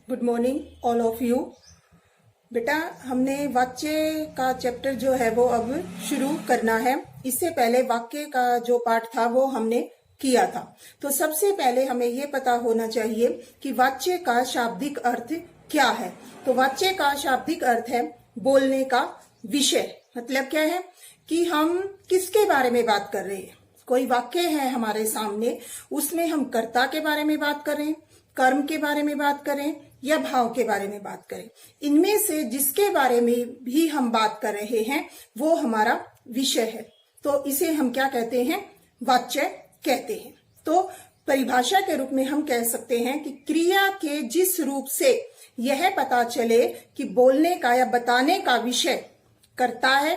Good morning all of you. बेटा, हमने वाक्य का चैप्टर जो है वो अब शुरू करना है। इससे पहले वाक्य का जो पार्ट था वो हमने किया था। तो सबसे पहले हमें ये पता होना चाहिए कि वाक्य का शाब्दिक अर्थ क्या है। तो वाक्य का शाब्दिक अर्थ है बोलने का विषय। मतलब क्या है कि हम किसके बारे में बात कर रहे हैं। कोई वाक्य है हमारे सामने, उसमें हम कर्ता के बारे में बात करें, कर्म के बारे में बात करें या भाव के बारे में बात करें, इनमें से जिसके बारे में भी हम बात कर रहे हैं वो हमारा विषय है। तो इसे हम क्या कहते हैं? वाच्य कहते हैं। तो परिभाषा के रूप में हम कह सकते हैं कि क्रिया के जिस रूप से यह पता चले कि बोलने का या बताने का विषय कर्ता है,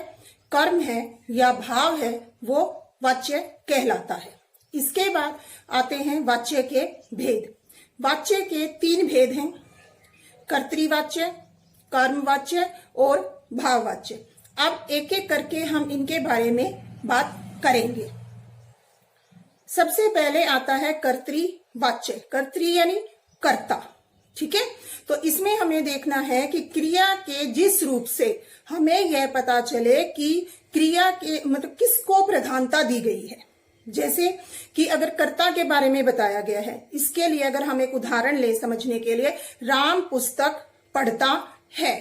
कर्म है या भाव है, वो वाच्य कहलाता है। इसके बाद आते हैं वाच्य के भेद। वाच्य के 3 भेद हैं: कर्तृवाच्य, कर्मवाच्य और भाववाच्य। अब एक एक करके हम इनके बारे में बात करेंगे। सबसे पहले आता है कर्तृवाच्य। कर्तृ यानी कर्ता। ठीक है, तो इसमें हमें देखना है कि क्रिया के जिस रूप से हमें यह पता चले कि क्रिया के मतलब किसको प्रधानता दी गई है। जैसे कि अगर कर्ता के बारे में बताया गया है, इसके लिए अगर हम एक उदाहरण ले समझने के लिए, राम पुस्तक पढ़ता है।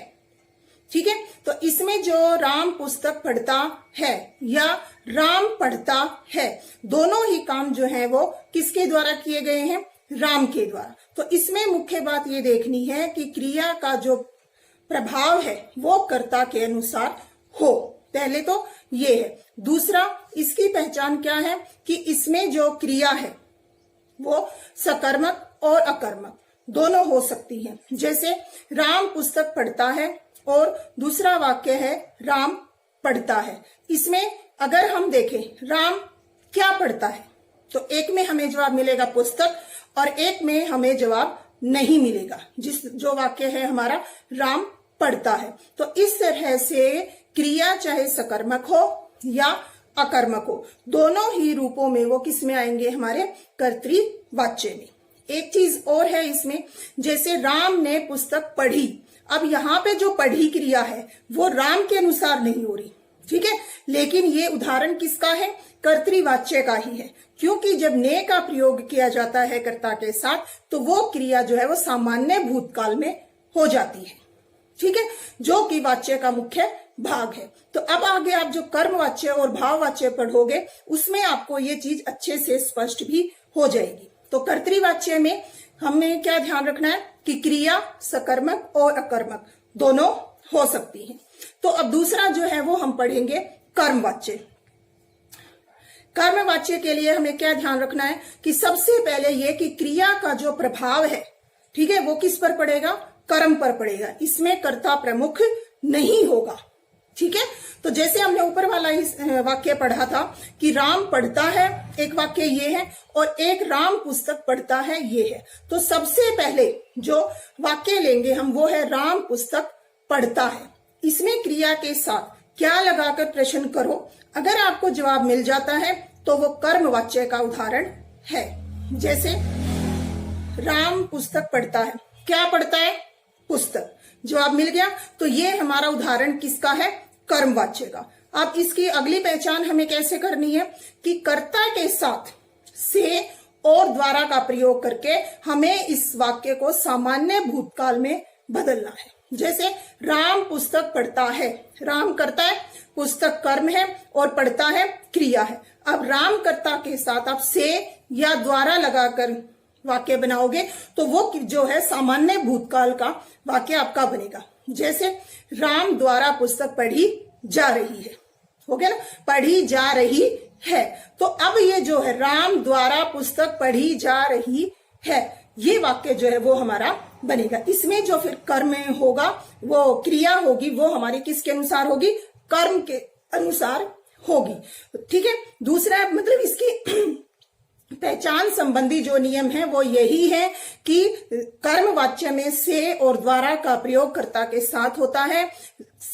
ठीक है, तो इसमें जो राम पुस्तक पढ़ता है या राम पढ़ता है, दोनों ही काम जो है वो किसके द्वारा किए गए हैं? राम के द्वारा। तो इसमें मुख्य बात ये देखनी है कि क्रिया का जो प्रभाव है वो कर्ता के अनुसार हो। पहले तो ये है। दूसरा, इसकी पहचान क्या है कि इसमें जो क्रिया है वो सकर्मक और अकर्मक दोनों हो सकती है। जैसे राम पुस्तक पढ़ता है और दूसरा वाक्य है राम पढ़ता है। इसमें अगर हम देखें राम क्या पढ़ता है, तो एक में हमें जवाब मिलेगा पुस्तक और एक में हमें जवाब नहीं मिलेगा। जो वाक्य है हमारा राम पढ़ता है। तो इस तरह से क्रिया चाहे सकर्मक हो या अकर्मक हो, दोनों ही रूपों में वो किस में आएंगे? हमारे कर्तृवाच्य में। एक चीज और है इसमें, जैसे राम ने पुस्तक पढ़ी। अब यहाँ पे जो पढ़ी क्रिया है वो राम के अनुसार नहीं हो रही। ठीक है, लेकिन ये उदाहरण किसका है? कर्तृवाच्य का ही है, क्योंकि जब ने का प्रयोग किया जाता है कर्ता के साथ तो वो क्रिया जो है वो सामान्य भूतकाल में हो जाती है। ठीक है, जो कि वाच्य का मुख्य भाग है। तो अब आगे आप जो कर्मवाच्य और भाववाच्य पढ़ोगे उसमें आपको ये चीज अच्छे से स्पष्ट भी हो जाएगी। तो कर्तृवाच्य में हमें क्या ध्यान रखना है कि क्रिया सकर्मक और अकर्मक दोनों हो सकती है। तो अब दूसरा जो है वो हम पढ़ेंगे कर्मवाच्य। कर्मवाच्य के लिए हमें क्या ध्यान रखना है कि सबसे पहले ये कि क्रिया का जो प्रभाव है, ठीक है, वो किस पर पड़ेगा? कर्म पर पड़ेगा। इसमें कर्ता प्रमुख नहीं होगा। ठीक है, तो जैसे हमने ऊपर वाला इस वाक्य पढ़ा था कि राम पढ़ता है, एक वाक्य ये है, और एक राम पुस्तक पढ़ता है ये है। तो सबसे पहले जो वाक्य लेंगे हम वो है राम पुस्तक पढ़ता है। इसमें क्रिया के साथ क्या लगाकर प्रश्न करो, अगर आपको जवाब मिल जाता है तो वो कर्मवाच्य का उदाहरण है। जैसे राम पुस्तक पढ़ता है, क्या पढ़ता है? पुस्तक। जवाब मिल गया, तो ये हमारा उदाहरण किसका है? कर्मवाच्य का। अब इसकी अगली पहचान हमें कैसे करनी है कि कर्ता के साथ से और द्वारा का प्रयोग करके हमें इस वाक्य को सामान्य भूतकाल में बदलना है। जैसे राम पुस्तक पढ़ता है, राम करता है, पुस्तक कर्म है और पढ़ता है क्रिया है। अब राम कर्ता के साथ आप से या द्वारा लगाकर वाक्य बनाओगे तो वो जो है सामान्य भूतकाल का वाक्य आपका बनेगा। जैसे राम द्वारा पुस्तक पढ़ी जा रही है, हो गया ना? पढ़ी जा रही है। तो अब ये जो है राम द्वारा पुस्तक पढ़ी जा रही है, ये वाक्य जो है वो हमारा बनेगा। इसमें जो फिर कर्म होगा, वो क्रिया होगी, वो हमारी किसके अनुसार होगी? कर्म के अनुसार होगी। ठीक है, दूसरा मतलब इसकी पहचान संबंधी जो नियम है वो यही है कि कर्मवाच्य में से और द्वारा का प्रयोग कर्ता के साथ होता है।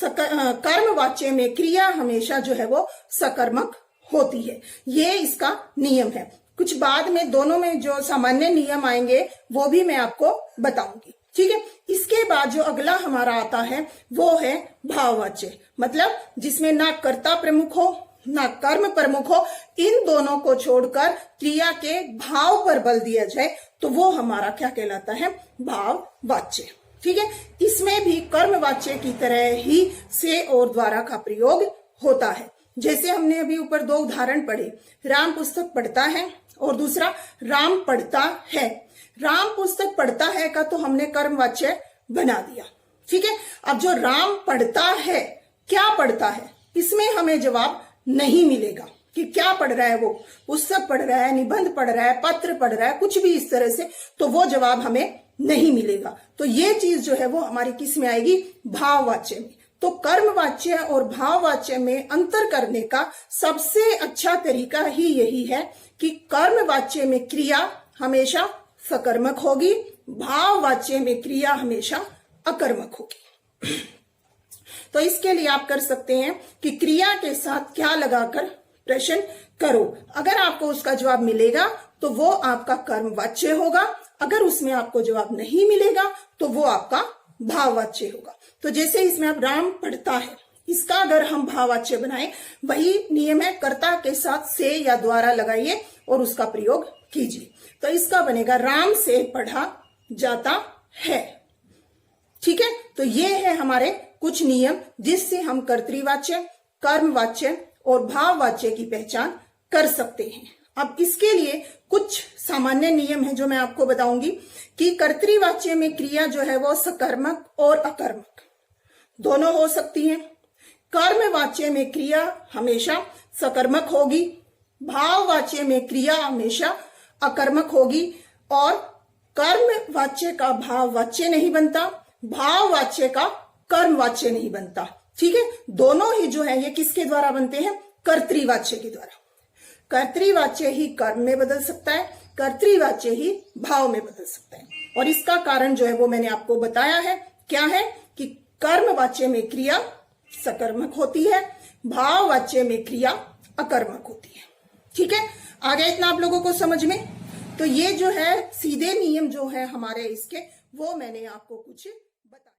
कर्मवाच्य में क्रिया हमेशा जो है वो सकर्मक होती है। ये इसका नियम है। कुछ बाद में दोनों में जो सामान्य नियम आएंगे वो भी मैं आपको बताऊंगी। ठीक है। इसके बाद जो अगला हमारा आता है वो है भाववाच्य, मतलब जिसमें ना कर्ता प्रमुख हो ना कर्म प्रमुख हो, इन दोनों को छोड़कर क्रिया के भाव पर बल दिया जाए तो वो हमारा क्या कहलाता है, भाववाच्य। ठीक है। इसमें भी कर्मवाच्य की तरह ही से और द्वारा का प्रयोग होता है। जैसे हमने अभी ऊपर दो उदाहरण पढ़े, राम पुस्तक पढ़ता है और दूसरा राम पढ़ता है। राम पुस्तक पढ़ता है का तो हमने कर्मवाच्य बना दिया। ठीक है। अब जो राम पढ़ता है, क्या पढ़ता है, इसमें हमें जवाब नहीं मिलेगा कि क्या पढ़ रहा है, वो पुस्तक पढ़ रहा है, निबंध पढ़ रहा है, पत्र पढ़ रहा है, कुछ भी इस तरह से, तो वो जवाब हमें नहीं मिलेगा। तो ये चीज जो है वो हमारी किस में आएगी, भाववाच्य में। तो कर्मवाच्य और भाववाच्य में अंतर करने का सबसे अच्छा तरीका ही यही है कि कर्मवाच्य में क्रिया हमेशा सकर्मक होगी, भाववाच्य में क्रिया हमेशा अकर्मक होगी। तो इसके लिए आप कर सकते हैं कि क्रिया के साथ क्या लगाकर प्रश्न करो। अगर आपको उसका जवाब मिलेगा तो वो आपका कर्मवाच्य होगा, अगर उसमें आपको जवाब नहीं मिलेगा तो वो आपका भाववाच्य होगा। तो जैसे इसमें आप राम पढ़ता है, इसका अगर हम भाववाच्य बनाए, वही नियम है, कर्ता के साथ से या द्वारा लगाइए और उसका प्रयोग कीजिए। तो इसका बनेगा राम से पढ़ा जाता है। ठीक है। तो ये है हमारे कुछ नियम जिससे हम कर्तृवाच्य, कर्मवाच्य और भाववाच्य की पहचान कर सकते हैं। अब इसके लिए कुछ सामान्य नियम हैं जो मैं आपको बताऊंगी कि कर्तृवाच्य में क्रिया जो है वो सकर्मक और अकर्मक दोनों हो सकती है। कर्मवाच्य में क्रिया हमेशा सकर्मक होगी, भाववाच्य में क्रिया हमेशा अकर्मक होगी, और कर्मवाच्य का भाववाच्य नहीं बनता, भाववाच्य का कर्मवाच्य नहीं बनता। ठीक है। दोनों ही जो है ये किसके द्वारा बनते हैं, कर्तृवाच्य के द्वारा। कर्तृवाच्य ही कर्म में बदल सकता है, कर्तृवाच्य ही भाव में बदल सकता है। और इसका कारण जो है वो मैंने आपको बताया है, क्या है कि कर्मवाच्य में क्रिया सकर्मक होती है, भाववाच्य में क्रिया अकर्मक होती है। ठीक है। आ गया इतना आप लोगों को समझ में। तो ये जो है सीधे नियम जो है हमारे इसके, वो मैंने आपको कुछ